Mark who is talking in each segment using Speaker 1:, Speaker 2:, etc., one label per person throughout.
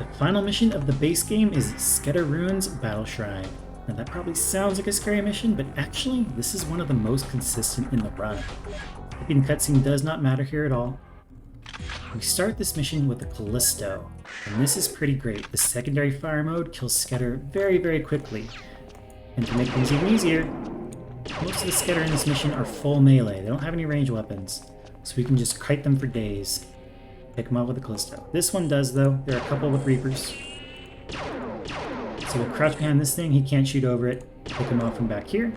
Speaker 1: The final mission of the base game is Skedar Ruins Battle Shrine. Now that probably sounds like a scary mission, but actually this is one of the most consistent in the run. Skipping the cutscene does not matter here at all. We start this mission with a Callisto, and this is pretty great. The secondary fire mode kills Skedar very quickly. And to make things even easier, most of the Skedar in this mission are full melee. They don't have any ranged weapons, so we can just kite them for days. Pick them up with a Callisto. This one does though. There are a couple with Reapers. So we'll crouch behind this thing, he can't shoot over it. Pick him off from back here.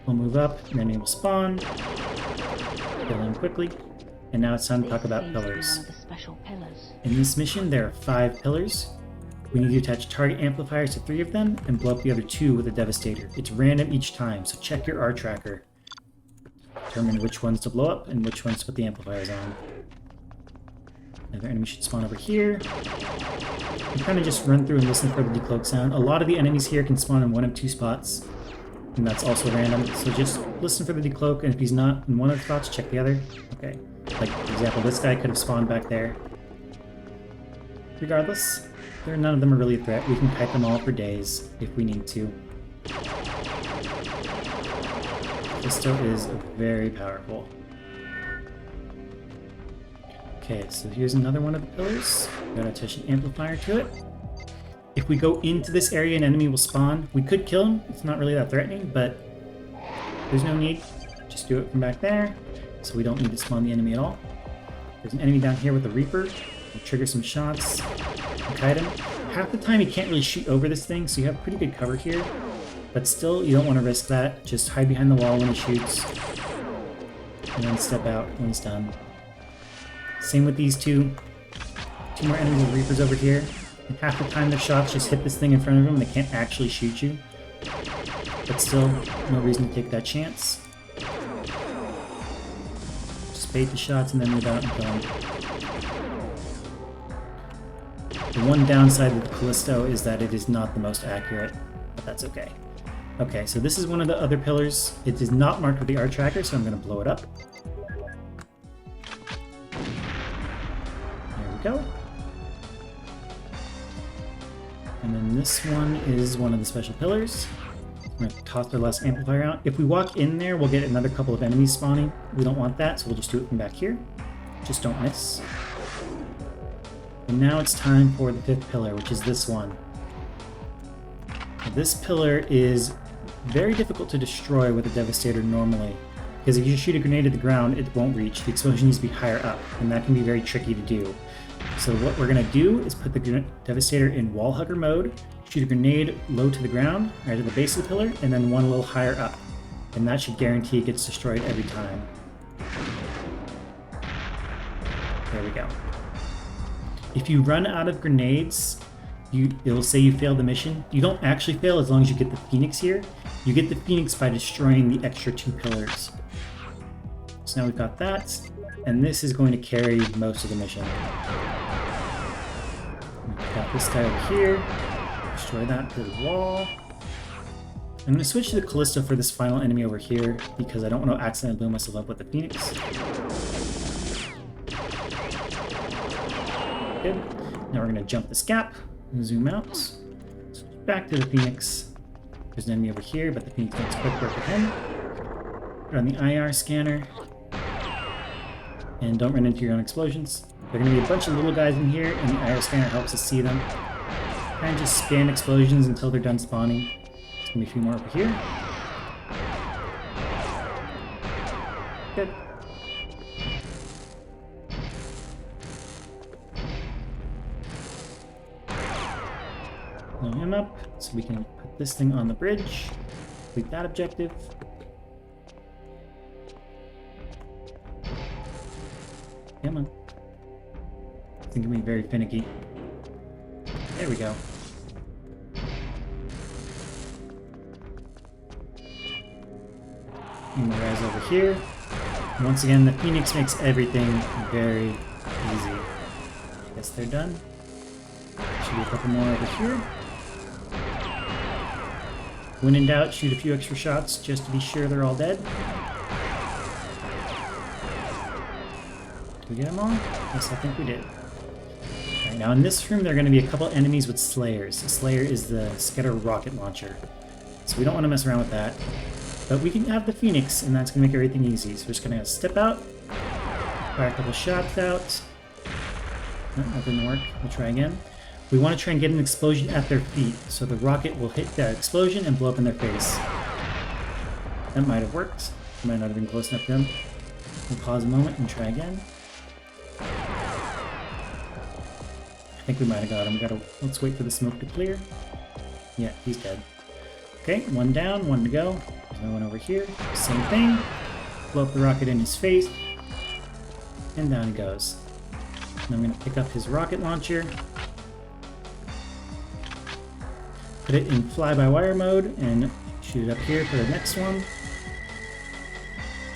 Speaker 1: We'll move up, and then he will spawn. Kill him quickly. And now it's time to talk about pillars. In this mission, there are 5 pillars. We need to attach target amplifiers to 3 of them and blow up the other 2 with a Devastator. It's random each time, so check your R tracker. Determine which ones to blow up and which ones to put the amplifiers on. Another enemy should spawn over here. You kind of just run through and listen for the decloak sound. A lot of the enemies here can spawn in one of 2 spots, and that's also random. So just listen for the decloak, and if he's not in one of the spots, check the other. Okay. Like, for example, this guy could have spawned back there. Regardless, none of them are really a threat. We can kite them all for days if we need to. This still is very powerful. Okay, so here's another one of the pillars. Gotta attach an amplifier to it. If we go into this area, an enemy will spawn. We could kill him. It's not really that threatening, but there's no need. Just do it from back there, so we don't need to spawn the enemy at all. There's an enemy down here with a Reaper. We'll trigger some shots and kite him. Half the time he can't really shoot over this thing, so you have pretty good cover here. But still, you don't want to risk that. Just hide behind the wall when he shoots, and then step out when he's done. Same with these 2 more enemies with Reapers over here. And half the time their shots just hit this thing in front of them, they can't actually shoot you. But still, no reason to take that chance. Just bait the shots and then move out and kill them. The one downside with the Callisto is that it is not the most accurate, but that's okay. Okay, so this is one of the other pillars. It is not marked with the R tracker, so I'm going to blow it up. Go. And then this one is one of the special pillars. I'm going to toss our last amplifier out. If we walk in there, we'll get another couple of enemies spawning. We don't want that, so we'll just do it from back here. Just don't miss. And now it's time for the 5th pillar, which is this one. Now, this pillar is very difficult to destroy with a Devastator normally, because if you shoot a grenade at the ground, it won't reach. The explosion needs to be higher up, and that can be very tricky to do. So what we're going to do is put the Devastator in wall hugger mode, shoot a grenade low to the ground, right at the base of the pillar, and then one a little higher up. And that should guarantee it gets destroyed every time. There we go. If you run out of grenades, it will say you failed the mission. You don't actually fail as long as you get the Phoenix here. You get the Phoenix by destroying the extra 2 pillars. So now we've got that, and this is going to carry most of the mission. We've got this guy over here. Destroy that to the wall. I'm going to switch to the Callisto for this final enemy over here, because I don't want to accidentally blow myself up with the Phoenix. Good. Now we're going to jump this gap and zoom out. Switch back to the Phoenix. There's an enemy over here, but the Phoenix makes quick work of him. Put on the IR scanner. And don't run into your own explosions. There are going to be a bunch of little guys in here, and the IR scanner helps us see them. And just spam explosions until they're done spawning. There's going to be a few more over here. Good. Blow him up, so we can put this thing on the bridge. Complete that objective. Come on. It's going to be very finicky. There we go. And the guys over here. And once again, the Phoenix makes everything very easy. Guess they're done. Should be a couple more over here. When in doubt, shoot a few extra shots just to be sure they're all dead. Did we get them all? Yes, I think we did. Alright, now in this room there are going to be a couple enemies with Slayers. A Slayer is the Skedar rocket launcher. So we don't want to mess around with that. But we can have the Phoenix, and that's going to make everything easy. So we're just going to step out, fire a couple shots out. No, that didn't work. We'll try again. We want to try and get an explosion at their feet, so the rocket will hit that explosion and blow up in their face. That might have worked. Might not have been close enough to them. We'll pause a moment and try again. I think we might have got him. Let's wait for the smoke to clear. Yeah, he's dead. Okay, one down, one to go. There's another one over here. Same thing. Blow up the rocket in his face. And down he goes. And I'm going to pick up his rocket launcher. Put it in fly-by-wire mode and shoot it up here for the next one.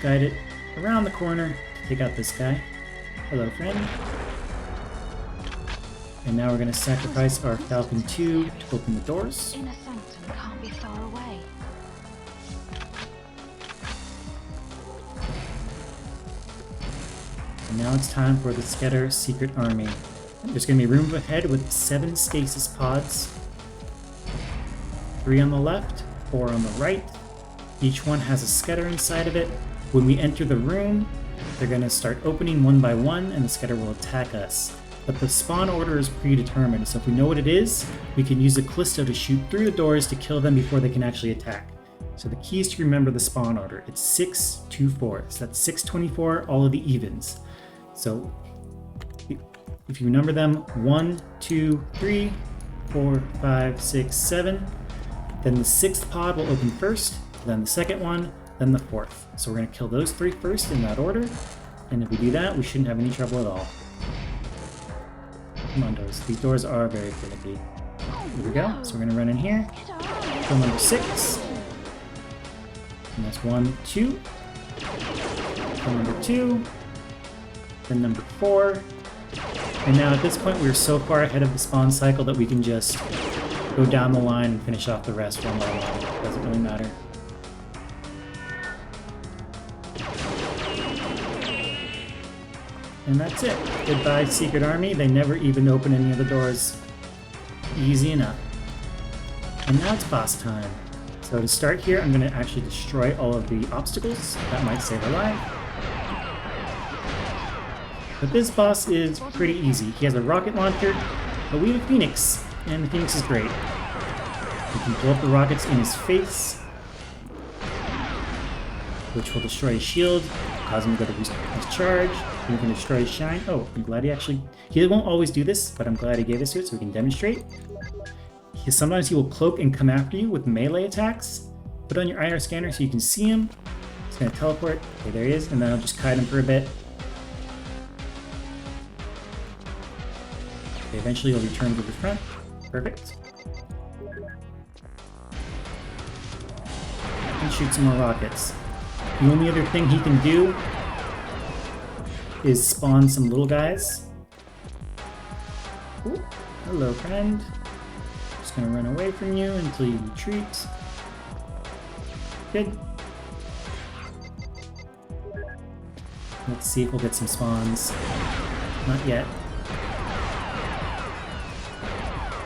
Speaker 1: Guide it around the corner to take out this guy. Hello, friend. And now we're going to sacrifice our Falcon 2 to open the doors.
Speaker 2: Inner sanctum can't be far away.
Speaker 1: And now it's time for the Skedar Secret Army. There's going to be room ahead with 7 stasis pods. 3 on the left, 4 on the right. Each one has a Skedar inside of it. When we enter the room, they're going to start opening one by one, and the Skedar will attack us. But the spawn order is predetermined, so if we know what it is, we can use the Callisto to shoot through the doors to kill them before they can actually attack. So the key is to remember the spawn order. It's 6, 2, 4. So that's 6, 24, all of the evens. So if you number them 1, 2, 3, 4, 5, 6, 7, then the 6th pod will open first, then the 2nd one, then the 4th. So we're going to kill those 3 first in that order, and if we do that, we shouldn't have any trouble at all. Come on, doors. These doors are very finicky. Here we go. So we're going to run in here. Kill number 6. And that's 1, 2. Kill number 2. Then number 4. And now at this point, we're so far ahead of the spawn cycle that we can just go down the line and finish off the rest one by one. Doesn't really matter. And that's it. Goodbye, Secret Army. They never even open any of the doors. Easy enough. And now it's boss time. So to start here, I'm going to actually destroy all of the obstacles. That might save a life. But this boss is pretty easy. He has a rocket launcher, but we have a Phoenix, and the Phoenix is great. We can blow up the rockets in his face, which will destroy his shield, cause him to go to his charge. We can destroy his shine. Oh, I'm glad he won't always do this, but I'm glad he gave us to it so we can demonstrate. Sometimes he will cloak and come after you with melee attacks. Put on your IR scanner so you can see him. He's going to teleport. Okay, there he is, and then I'll just kite him for a bit. Okay, eventually he'll return to the front. Perfect. And shoot some more rockets. The only other thing he can do is spawn some little guys. Ooh, hello, friend. Just gonna run away from you until you retreat. Good. Let's see if we'll get some spawns. Not yet.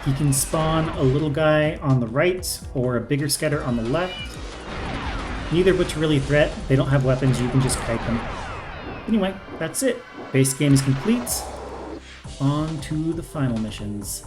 Speaker 1: He can spawn a little guy on the right or a bigger Skedar on the left. Neither of which really a threat. They don't have weapons, you can just kite them. Anyway, that's it. Base game is complete. On to the final missions.